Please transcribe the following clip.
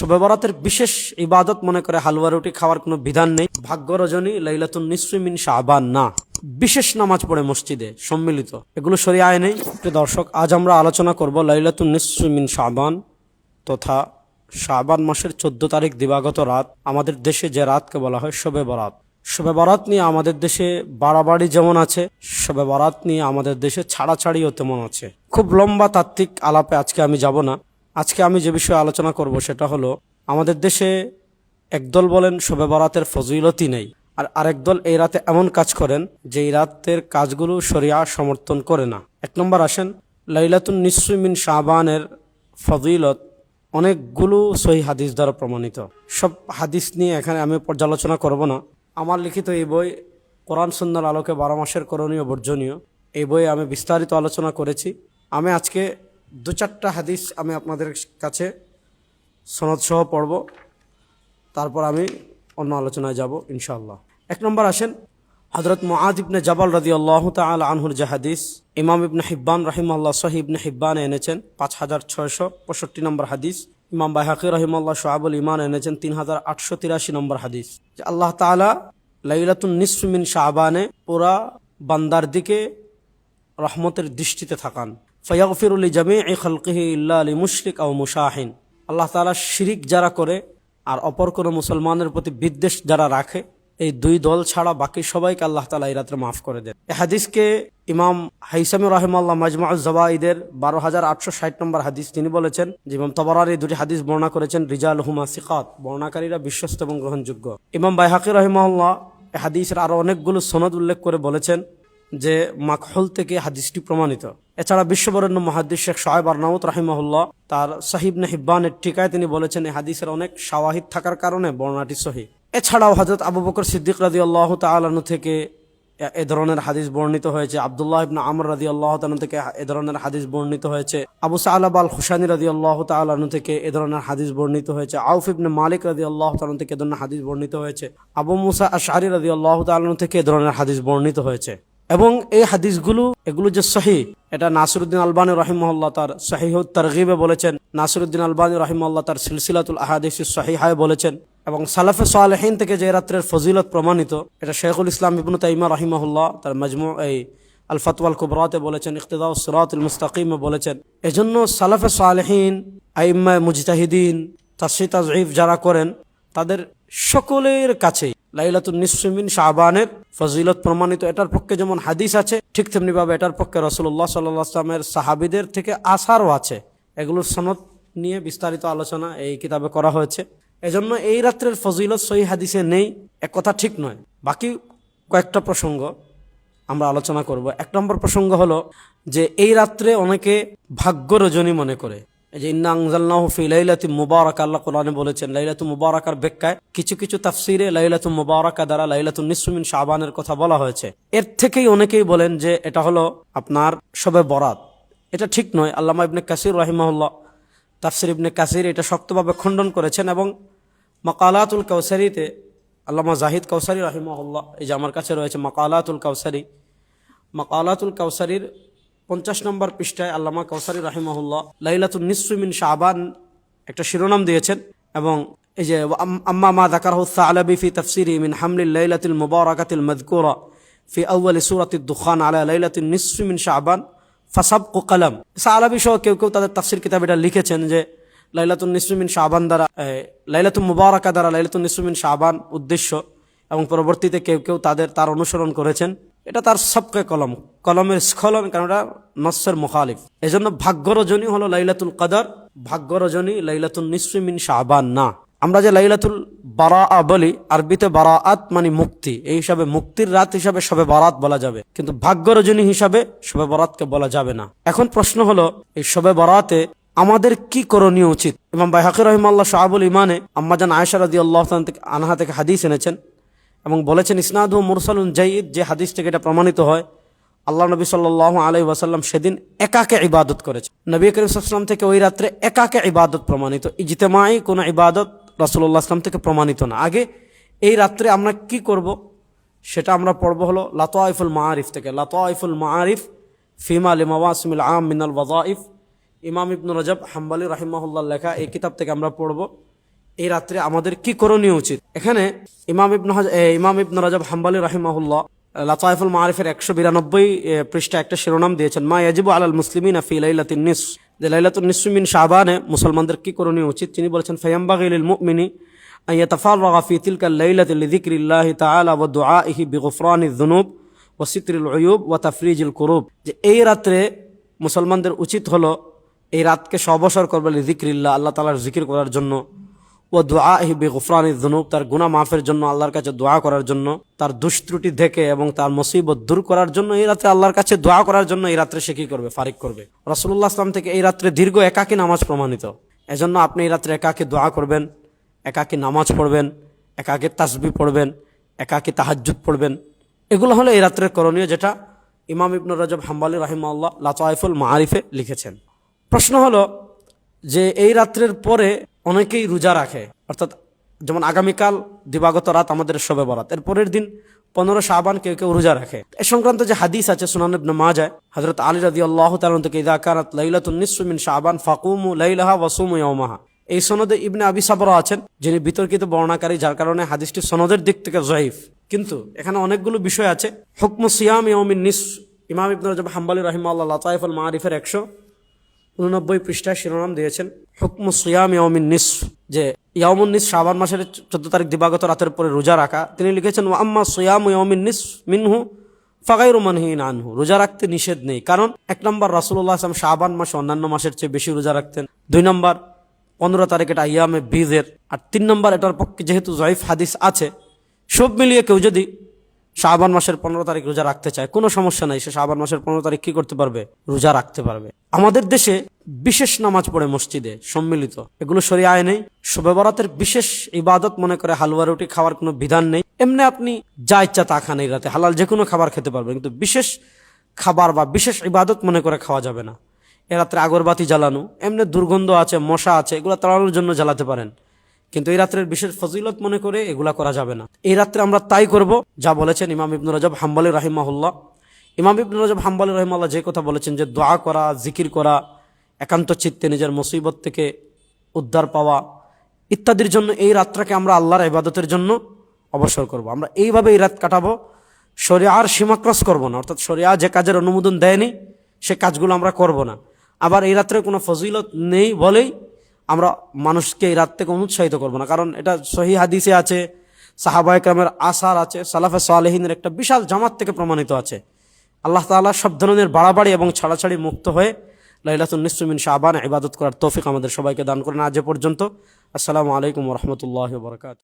শবে বরাতের বিশেষ ইবাদত মনে করে হালুয়া রুটি খাওয়ার কোনো বিধান নেই। ভাগ্য রজনী লাইলাতুন নিসফি মিন শাবান না, বিশেষ নামাজ পড়ে মসজিদে সম্মিলিত, এগুলো শরিয়ায় নেই। প্রিয় দর্শক, আজ আমরা আলোচনা করব লাইলাতুন নিসফি মিন শাবান তথা শাবান মাসের 14 তারিখ দিবাগত রাত, আমাদের দেশে যে রাতকে বলা হয় শবে বরাত। শবে বরাত নিয়ে আমাদের দেশে বাড়াবাড়ি যেমন আছে, শবে বরাত নিয়ে আমাদের দেশে ছাড়াছাড়িও তেমন আছে। খুব লম্বা তাত্ত্বিক আলাপে আজকে আমি যাব না। আজকে আমি যে বিষয়ে আলোচনা করব সেটা হলো, আমাদের দেশে একদল বলেন শবে বরাতের ফজিলতই নেই, আর আরেক দল এই রাতে এমন কাজ করেন যে এই রাতের কাজগুলো শরিয়া সমর্থন করে না। এক নম্বর আসেন, লাইলাতুন নিসফি মিন শাবানের ফজিলত অনেকগুলো সহিহ হাদিস দ্বারা প্রমাণিত। সব হাদিস নিয়ে এখানে আমি পর্যালোচনা করব না। আমার লিখিত এই বই কোরআন সুন্নাহর আলোকে 12 মাসের করণীয় বর্জনীয়, এই বইয়ে আমি বিস্তারিত আলোচনা করেছি। আমি আজকে 2-4টা হাদিস আমি আপনাদের কাছে সনদ সহ পড়ব, তারপর আমি অন্য আলোচনায় যাব ইনশাআল্লাহ। এক নম্বর আসেন, হযরত মুআয ইবনে জাবাল রাদিয়াল্লাহু তাআলা আনহুর যে হাদিস, ইমাম ইবনে হিব্বান রাহিমাহুল্লাহ সহিহ ইবনে হিব্বানে এনেছেন 5665 নম্বর হাদিস। ইমাম বাইহাকি রাহিমাহুল্লাহ শুআবুল ঈমান এনেছেন 3883 নম্বর হাদিস, যে আল্লাহ তাআলা লাইলাতুন নিসফি মিন শাবানে পুরা বান্দার দিকে রহমতের দৃষ্টিতে থাকান। ফায়াগফিরু লিজামিই খালকিহি ইল্লা লিমুশরিক আও মুশাহিন। আল্লাহ তাআলা শিরিক যারা করে আর অপর কোনো মুসলমানের প্রতি বিদ্বেষ যারা রাখে, এই দুই দল ছাড়া বাকি সবাইকে আল্লাহ তাআলা এই রাতে মাফ করে দেন। এই হাদিসকে ইমাম হাইসামি রাহিমাহুল্লাহ মাজমুউজ যাওয়াইদের 12860 নম্বর হাদিস তিনি বলেছেন, যে ইমাম তাবারানী দুটি হাদিস বর্ণনা করেছেন, রিজালুহুমা সিকাত, বর্ণনাকারীরা বিশ্বস্ত এবং গ্রহণযোগ্য। ইমাম বাইহাকি রাহিমাহুল্লাহ এই হাদিসের আরো অনেকগুলো সনদ উল্লেখ করে বলেছেন যে মাকহুল থেকে হাদিসটি প্রমাণিত। এছাড়া বিশ্ববরেণ্য মুহাদ্দিস শেখ শুআয়ব আরনাউত রাহিমাহুল্লাহ তার সহিহ ইবনে হিব্বানের টিকায় তিনি বলেছেন, এই হাদিসের অনেক শাওয়াহিদ থাকার কারণে বর্ণনাটি সহিহ। এছাড়াও হযরত আবু বকর সিদ্দিক রাদিয়াল্লাহু তাআলা আনহু থেকে এ ধরনের হাদিস বর্ণিত হয়েছে, আব্দুল্লাহ ইবনে আমর রাদিয়াল্লাহু তাআলা থেকে এ ধরনের হাদিস বর্ণিত হয়েছে, আবু সা'লাবা আল খুশানী রাদিয়াল্লাহু তাআলা আনহু থেকে এ ধরনের হাদিস বর্ণিত হয়েছে, আউফ ইবনে মালিক রাদিয়াল্লাহু তাআলা থেকে এ ধরনের হাদিস বর্ণিত হয়েছে, আবু মুসা আশআরী রাদিয়াল্লাহু তাআলা আনহু থেকে এ ধরনের হাদিস বর্ণিত হয়েছে। এবং এই হাদিসগুলো এগুলো যে সহিহ, এটা নাসিরউদ্দিন আলবানী রাহিমাহুল্লাহ তার সহিহুত তারগিবে বলেছেন, নাসিরউদ্দিন আলবানী রাহিমাহুল্লাহ তার সিলসিলাতুল আহাদিসিস সহিহায় বলেছেন। এবং সালাফে সালেহিন থেকে যে রাত্রের ফজিলত প্রমাণিত, এটা শেখুল ইসলাম ইবনু তাইমিয়া রাহিমাহুল্লাহ তার মাজমু' আল ফাতওয়াল কুবরাতে বলেছেন, ইক্তিদাউস সিরাতুল মুস্তাকিমে বলেছেন। এজন্য সালাফে সালেহিন, আইম্মা মুজতাহিদিন, তাসহিহ তাযঈফ যারা করেন, তাদের সকলের কাছেই লাইলাতুন নিসফি মিন শাবানের ফজিলত প্রমাণিত। এটার পক্ষে যেমন হাদিস আছে, ঠিক তেমনি ভাবে এটার পক্ষে রাসূলুল্লাহ সাল্লাল্লাহু আলাইহি ওয়াসাল্লামের সাহাবীদের থেকে আসারও আছে। এগুলোর সনদ নিয়ে বিস্তারিত আলোচনা এই কিতাবে করা হয়েছে। এজন্য এই রাত্রের ফজিলত সহিহ হাদিসে নেই, এক কথা ঠিক নয়। বাকি কয়েকটা প্রসঙ্গ আমরা আলোচনা করব। এক নম্বর প্রসঙ্গ হলো যে এই রাত্রে অনেকে ভাগ্য রজনী মনে করে, যে ইন্না আনজালনাহু ফি লাইলাতিন মুবারাকা, আল্লাহ কোরআনে বলেছেন। লাইলাতুল মুবারাকার ব্যাখ্যায় কিছু কিছু তাফসীরে লাইলাতুল মুবারাকা দ্বারা লাইলাতুন নিসফি মিন শাবানের কথা বলা হয়েছে। এর থেকেই অনেকেই বলেন যে এটা হলো আপনার শবে বরাত। এটা ঠিক নয়। আল্লামা ইবনে কাসির রাহিমাহুল্লাহ তাফসীর ইবনে কাসির এটা শক্তভাবে খণ্ডন করেছেন। এবং মাকালাতুল কাউসারিতে আল্লামা জাহিদ কাউসারি রাহিমাহুল্লাহ, এই যে আমার কাছে রয়েছে মাকালাতুল কাউসারি, মাকালাতুল কাউসারির 50 নম্বর পৃষ্ঠায় আল্লামা কাউসারি রাহিমাহুল্লাহ লাইলাতুন নিসফি মিন শাবান একটা শিরোনাম দিয়েছেন। এবং এই যে আম্মা মা যাকারাহু আস-সা'লাবী ফি তাফসীরি মিন হামলিল লাইলাতিল মুবারাকাতিল মাযকুরা ফি আউয়াল সূরাতিদ দুখান আলা লাইলাতিন নিসফি মিন শাবান ফাসাবকু কলম। সা'লাবী সহ কেউ কেউ তাদের তাফসীর কিতাবে এটা লিখেছেন যে লাইলাতুন নিসফি মিন শাবান দ্বারা, লাইলাতুল মুবারাকা দ্বারা লাইলাতুন নিসফি মিন শাবান উদ্দেশ্য। এবং পরবর্তীতে কেউ কেউ তার অনুসরণ করেছেন। এটা তার সবকে কলমের স্খলন, কারণ এটা নসের মুখালিফ। এজন্য ভাগ্য রজনী হলো লাইলাতুল কদর, ভাগ্য রজনী লাইলাতুন নিসফি মিন শাবান না। আমরা যে লাইলাতুল বারাআ বলি, আরবিতে বারাআত মানে মুক্তি, এই হিসাবে মুক্তির রাত হিসাবে শবে বরাত বলা যাবে, কিন্তু ভাগ্য রজনী হিসাবে শবে বরাতকে বলা যাবে না। এখন প্রশ্ন হলো, এই শবে বরাতে আমাদের কি করণীয় উচিত? ইমাম বাইহাকি রাহিমাহুল্লাহ শুআবুল ঈমানে আম্মাজান আয়েশা রাদিয়াল্লাহু আনহা থেকে হাদিস এনেছেন এবং বলেছেন ইসনাদুহু মুরসালুন জাইদ, যে হাদিস থেকে এটা প্রমাণিত হয় আল্লাহ নবী সাল্লাল্লাহু আলাইহি ওয়াসাল্লাম সেদিন একাকে ইবাদত করেছেন। নবী করিম সাল্লাল্লাহু আলাইহি ওয়াসাল্লাম থেকে ওই রাত্রে একাকে ইবাদত প্রমাণিত, ইজতিমাই কোনো ইবাদত রাসূলুল্লাহ সাল্লাল্লাহু আলাইহি ওয়াসাল্লাম থেকে প্রমাণিত না। আগে এই রাত্রে আমরা কি করব সেটা আমরা পড়ব হলো লাতাইফুল মাআরিফ থেকে, লাতাইফুল মাআরিফ ফিমা লিমাওয়াসিমিল আম মিনাল ওয়াযাইফ, ইমাম ইবনে রজব হাম্বলি রাহিমাহুল্লাহ লেখা এই কিতাব থেকে আমরা পড়ব। এই রাত্রে আমাদের কি করণীয় উচিত। এখানে ইমাম ইবনে রাজব হাম্বলী রাহিমাহুল্লাহ লাতায়েফুল মাআরিফের 192 পৃষ্ঠা একটা শিরোনাম দিয়েছেন, মা ইয়াজিবু আলাল মুসলিমিনা ফি লাইলাতিন নিসফ, যে লাইলাতুন নিসফ মিন শাবানে মুসলমানদের কি করণীয় উচিত। তিনি বলেছেন, ফায়ামবাগি লিল মুমিনি আন ইয়াতাফাররাগা ফি তিলকাল লাইলাতি লিযিকরিল্লাহি তাআলা ওয়া দুআইহি বিগুফরানিয যুনুব ওয়া সিতরিল উয়ুব ওয়া তাফরিজিল কুরুব, যে এই রাত্রে মুসলমানদের উচিত হলো এই রাতকে অবসর করবে লিযিকরিল্লাহ, আল্লাহ তাআলার জিকির করার জন্য, ও দুআইহি বিগুফরানিয যুনুব, তার গুনাহ মাফের জন্য আল্লাহর কাছে দোয়া করার জন্য, তার দুষ্ত্রুটি দেখে এবং তার মুসিবত দূর করার জন্য এই রাত্রে আল্লাহর কাছে দোয়া করার জন্য এই রাত্রে সে কি করবে, ফারিক করবে। রাসূলুল্লাহ সাল্লাল্লাহু আলাইহি ওয়াসাল্লাম থেকে এই রাত্রে দীর্ঘ একাকী নামাজ প্রমাণিত। এজন্য আপনি এই রাত্রে একাকী দোয়া করবেন, একাকী নামাজ পড়বেন, একাকী তাসবিহ পড়বেন, একাকী তাহাজ্জুদ পড়বেন। এগুলো হলো এই রাত্রের করণীয়, যেটা ইমাম ইবনে রাজব হাম্বলী রাহিমাহুল্লাহ লাতায়েফুল মাআরিফে লিখেছেন। প্রশ্ন হলো যে এই রাত্রের পরে অনেকেই রোজা রাখে, অর্থাৎ যেমন আগামীকাল দিবাগত রাত আমাদের শবে বরাত, এর পরের দিন 15 শাবান কেউ কেউ রোজা রাখে। এ সংক্রান্ত যে হাদিস আছে সুনান ইবনে মাজাহ, হযরত আলী রাদিয়াল্লাহু তাআলা থেকে, ইযা কানাত লাইলাতুন নিসফি মিন শাবান ফাকুমু লাইলাহা ওয়া সুমু ইয়াওমাহা। এই সনদে ইবনে আবি সাবরা আছেন, যিনি বিতর্কিত বর্ণনাকারী, যার কারণে হাদিসটি সনদের দিক থেকে যঈফ। কিন্তু এখানে অনেকগুলো বিষয় আছে। হুকমু সিয়াম ইয়াউমিন নিসফ, ইমাম ইবনে রাজব হাম্বলী রাহিমাহুল্লাহ লাতায়েফুল মাআরিফের 189 পৃষ্ঠায় শিরোনাম দিয়েছেন, হুকমু সিয়াম ইয়াউমিন নিসফ, যে ইয়াউমুন নিসফ শাবান মাসের 14 তারিখ দিবাগত রাতের পরে রোজা রাখা। তিনি লিখেছেন, ওয়া আম্মা সিয়ামু ইয়াউমিন নিসফ মিনহু ফাগাইরু মানহিন আনহু, রোজা রাখতে নিষেধ নেই। কারণ 1 নম্বর রাসূলুল্লাহ সাল্লাল্লাহু আলাইহি ওয়াসাল্লাম শাবান মাসে অন্যান্য মাসের চেয়ে বেশি রোজা রাখতেন। 2 নম্বর 15 তারিখ এটা আইয়ামে বীজের। আর 3 নম্বর এটার পক্ষে যেহেতু যঈফ হাদিস আছে, সব মিলিয়ে কেউ যদি শাবান মাসের 15 তারিখ রোজা রাখতে চায় কোনো সমস্যা নাই, সে শাবান মাসের 15 তারিখ কি করতে পারবে, রোজা রাখতে পারবে। আমাদের দেশে বিশেষ নামাজ পড়ে মসজিদে সম্মিলিত, এগুলো শরীআয় নেই। শবে বরাতের বিশেষ ইবাদত মনে করে হালুয়া রুটি খাওয়ার কোনো বিধান নেই। এমনি আপনি যা ইচ্ছা তা খান, এই রাতে হালাল যে কোনো খাবার খেতে পারবেন, কিন্তু বিশেষ খাবার বা বিশেষ ইবাদত মনে করে খাওয়া যাবে না। এ রাত্রে আগরবাতি জ্বালানো, এমনি দুর্গন্ধ আছে, মশা আছে, এগুলো তাড়ানোর জন্য জ্বালাতে পারেন, কিন্তু এই রাত্রের বিশেষ ফজিলত মনে করে এগুলা করা যাবে না। এই রাত্রে আমরা তাই করব যা বলেছেন ইমাম ইবনে রাজব হাম্বলী রাহিমাহুল্লাহ। ইমাম ইবনে রাজব হাম্বলী রাহিমাহুল্লাহ যে কথা বলেছেন, যে দোয়া করা, জিকির করা, একান্ত চিত্তে নিজের মুসিবত থেকে উদ্ধার পাওয়া ইত্যাদির জন্য এই রাতটাকে আমরা আল্লাহর ইবাদতের জন্য অবসর করব। আমরা এইভাবে এই রাত কাটাবো, শরিয়ার সীমা ক্রস করব না, অর্থাৎ শরিয়া যে কাজের অনুমোদন দেয়নি সে কাজগুলো আমরা করব না। আবার এই রাত্রে কোনো ফজিলত নেই বলেই আমরা মানুষকে এই রাত থেকে অনুৎসাহিত করবো না, কারণ এটা সহিহ হাদিসে আছে, সাহাবা ইকরামের আসার আছে, সালাফে সালেহিনের একটা বিশাল জামাত থেকে প্রমাণিত আছে। আল্লাহ তাআলা সব ধরনের বাড়াবাড়ি এবং ছাড়াছাড়ি মুক্ত হয়ে লাইলাতুন নিসফি মিন শাবান ইবাদত করার তৌফিক আমাদের সবাইকে দান করেন। আজ পর্যন্ত। আসসালামু আলাইকুম ওয়া রাহমাতুল্লাহি ওয়া বারাকাতুহু।